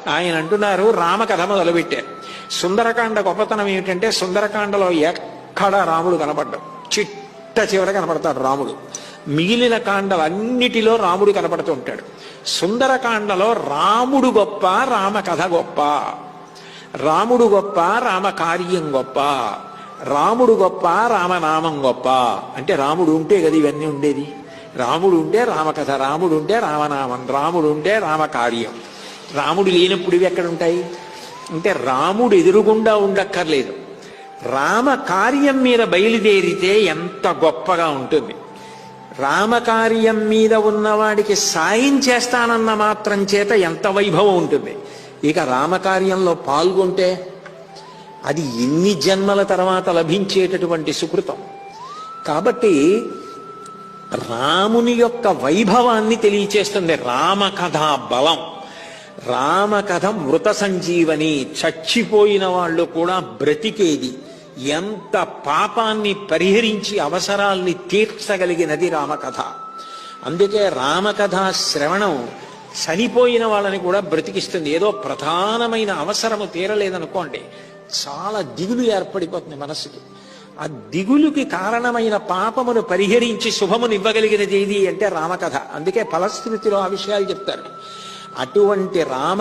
ఆయన అంటున్నారు రామకథ మొదలుపెట్టారు. సుందరకాండ గొప్పతనం ఏమిటంటే సుందరకాండలో ఎక్కడ రాముడు కనపడ్డాడు, చిట్ట చివర కనపడతాడు రాముడు. మిగిలిన కాండలన్నిటిలో రాముడు కనపడుతూ ఉంటాడు. సుందరకాండలో రాముడు గొప్ప, రామకథ గొప్ప. రాముడు గొప్ప, రామకార్యం గొప్ప. రాముడు గొప్ప, రామనామం గొప్ప. అంటే రాముడు ఉంటే కదా ఇవన్నీ ఉండేది. రాముడు ఉంటే రామకథ, రాముడు ఉంటే రామనామం, రాముడు ఉంటే రామకార్యం. రాముడు లేనప్పుడు ఇవి ఎక్కడుంటాయి అంటే రాముడు ఎదురుగుండా ఉండక్కర్లేదు, రామకార్యం మీద బయలుదేరితే ఎంత గొప్పగా ఉంటుంది. రామకార్యం మీద ఉన్నవాడికి సాయం చేస్తానన్న మాత్రం చేత ఎంత వైభవం ఉంటుంది. ఇక రామకార్యంలో పాల్గొంటే అది ఎన్ని జన్మల తర్వాత లభించేటటువంటి సుకృతం. కాబట్టి రాముని యొక్క వైభవాన్ని తెలియచేస్తుంది రామకథ బలం. రామకథ మృత సంజీవని, చచ్చిపోయిన వాళ్ళు కూడా బ్రతికేది. ఎంత పాపాన్ని పరిహరించి అవసరాల్ని తీర్చగలిగినది రామకథ. అందుకే రామకథ శ్రవణం చనిపోయిన వాళ్ళని కూడా బ్రతికిస్తుంది. ఏదో ప్రధానమైన అవసరము తీరలేదనుకోండి, చాలా దిగులు ఏర్పడిపోతుంది మనసుకి. ఆ దిగులుకి కారణమైన పాపమును పరిహరించి శుభమునివ్వగలిగినది ఏది అంటే రామకథ. అందుకే ఫలశ్రుతిలో ఆ విషయాలు చెప్తారు. అటువంటి రామ